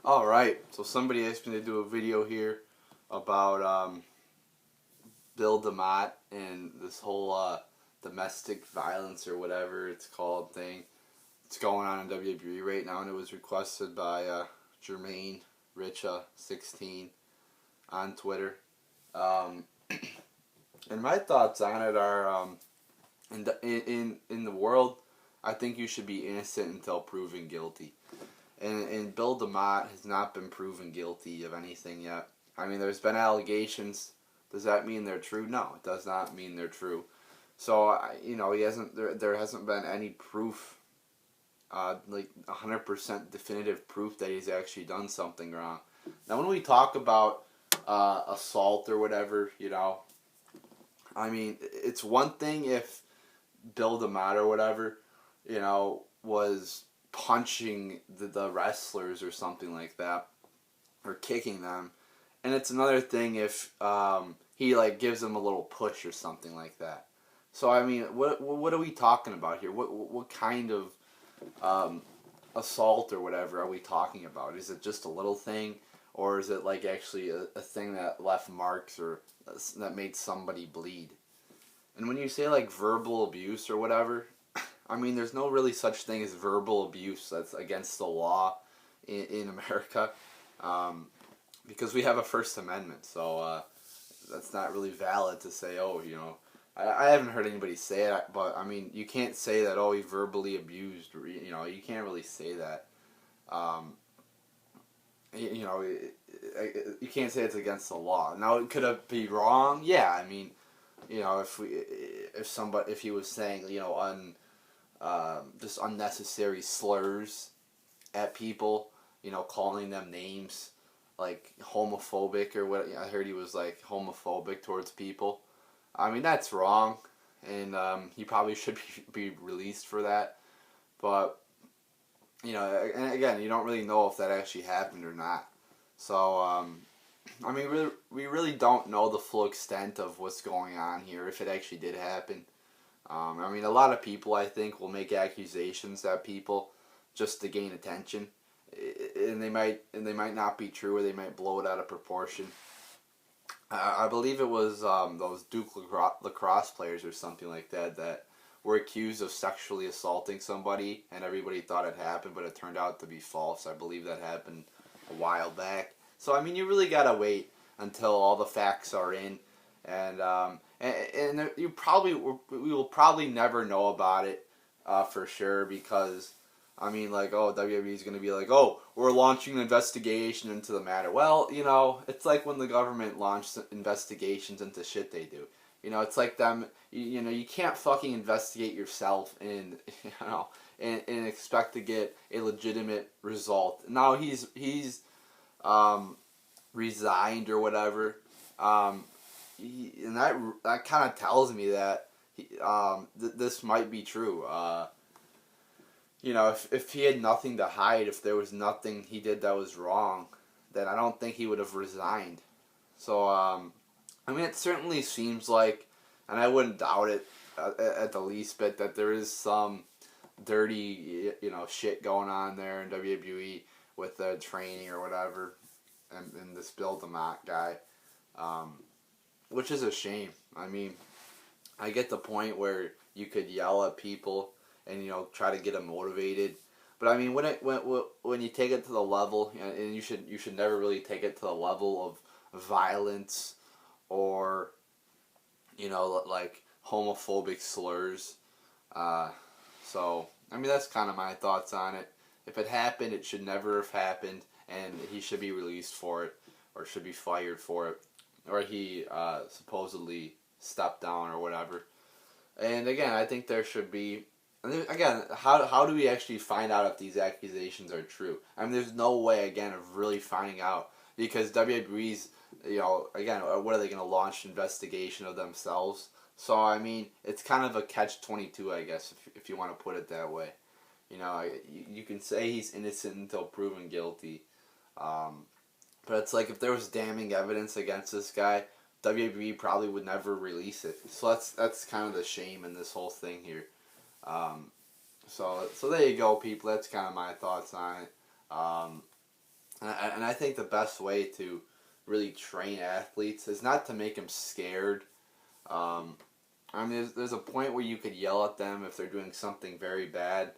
Alright, so somebody asked me to do a video here about Bill Demott and this whole domestic violence or whatever it's called thing. It's going on in WWE right now, and it was requested by Jermaine Richa 16 on Twitter. Um, and my thoughts on it are in the world, I think you should be innocent until proven guilty. And Bill Demott has not been proven guilty of anything yet. I mean, there's been allegations. Does that mean they're true? No, it does not mean they're true. So, he hasn't. There hasn't been any proof, like 100% definitive proof that he's actually done something wrong. Now, when we talk about assault or whatever, I mean, it's one thing if Bill Demott or whatever, was punching the wrestlers or something like that, or kicking them, and it's another thing if he like gives them a little push or something like that. So I mean, what are we talking about here? What kind of assault or whatever are we talking about? Is it just a little thing, or is it like actually a thing that left marks or that made somebody bleed? And when you say like verbal abuse or whatever, I mean, there's no really such thing as verbal abuse that's against the law in America, because we have a First Amendment, so that's not really valid to say, I haven't heard anybody say that, but I mean, you can't say that, he verbally abused, or, you can't really say that. You can't say it's against the law. Now, could it be wrong? Yeah, I mean, if he was saying, just unnecessary slurs at people, calling them names like homophobic or what. I heard he was like homophobic towards people. I mean, that's wrong, and he probably should be released for that. But and again, you don't really know if that actually happened or not. So I mean, we really don't know the full extent of what's going on here, if it actually did happen. I mean, a lot of people, I think, will make accusations at people just to gain attention, and they might not be true, or they might blow it out of proportion. I believe it was those Duke lacrosse players or something like that were accused of sexually assaulting somebody, and everybody thought it happened, but it turned out to be false. I believe that happened a while back. So I mean, you really gotta wait until all the facts are in, and we will probably never know about it for sure, because I mean, like, WWE is going to be like, we're launching an investigation into the matter. Well, it's like when the government launched investigations into shit they do. It's like them. You can't fucking investigate yourself and and expect to get a legitimate result. Now he's resigned or whatever. And that kind of tells me that this might be true. If he had nothing to hide, if there was nothing he did that was wrong, then I don't think he would have resigned. So I mean, it certainly seems like, and I wouldn't doubt it at the least bit, that there is some dirty shit going on there in WWE with the training or whatever, and this Bill Demott guy. Which is a shame. I mean, I get the point where you could yell at people and try to get them motivated, but I mean, when you take it to the level, and you should never really take it to the level of violence or like homophobic slurs. So I mean, that's kind of my thoughts on it. If it happened, it should never have happened, and he should be released for it, or should be fired for it. Or he supposedly stepped down or whatever. And again, I think there should be. Again, how do we actually find out if these accusations are true? I mean, there's no way, again, of really finding out, because WWE's, again, what are they going to launch an investigation of themselves? So I mean, it's kind of a catch-22, I guess, if you want to put it that way. You can say he's innocent until proven guilty. But it's like, if there was damning evidence against this guy, WWE probably would never release it. So that's kind of the shame in this whole thing here. So there you go, people. That's kind of my thoughts on it. And I think the best way to really train athletes is not to make them scared. Um, I mean, there's a point where you could yell at them if they're doing something very bad.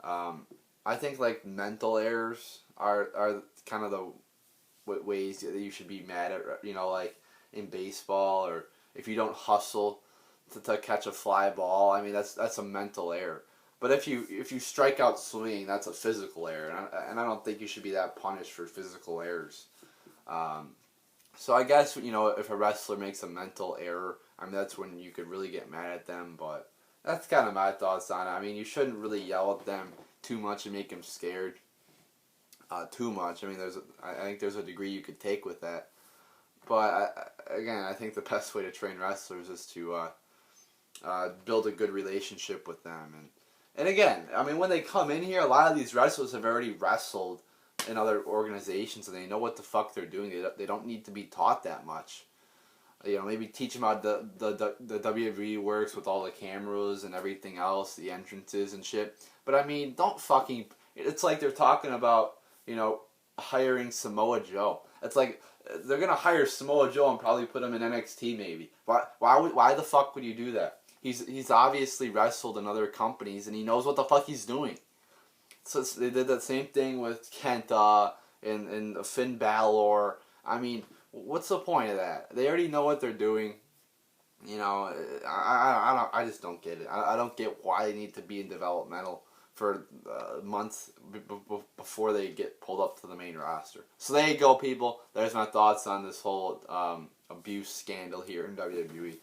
Um, I think like mental errors are kind of the ways that you should be mad at. You know, like in baseball, or if you don't hustle to catch a fly ball. I mean, that's a mental error. But if you strike out swinging, that's a physical error, and I don't think you should be that punished for physical errors. Um, so I guess, if a wrestler makes a mental error, I mean, that's when you could really get mad at them. But that's kind of my thoughts on it. I mean, you shouldn't really yell at them too much and make them scared too much. I mean, I think there's a degree you could take with that. But again, I think the best way to train wrestlers is to build a good relationship with them. And again, I mean, when they come in here, a lot of these wrestlers have already wrestled in other organizations, and they know what the fuck they're doing. They don't need to be taught that much. Maybe teach them how the WWE works with all the cameras and everything else, the entrances and shit. But I mean, don't fucking... It's like they're talking about, hiring Samoa Joe. It's like they're gonna hire Samoa Joe and probably put him in NXT maybe. Why the fuck would you do that? He's obviously wrestled in other companies and he knows what the fuck he's doing. So they did the same thing with Kenta and Finn Balor. I mean, what's the point of that? They already know what they're doing. I just don't get it. I don't get why they need to be in developmental for months before they get pulled up to the main roster. So there you go, people. There's my thoughts on this whole abuse scandal here in WWE.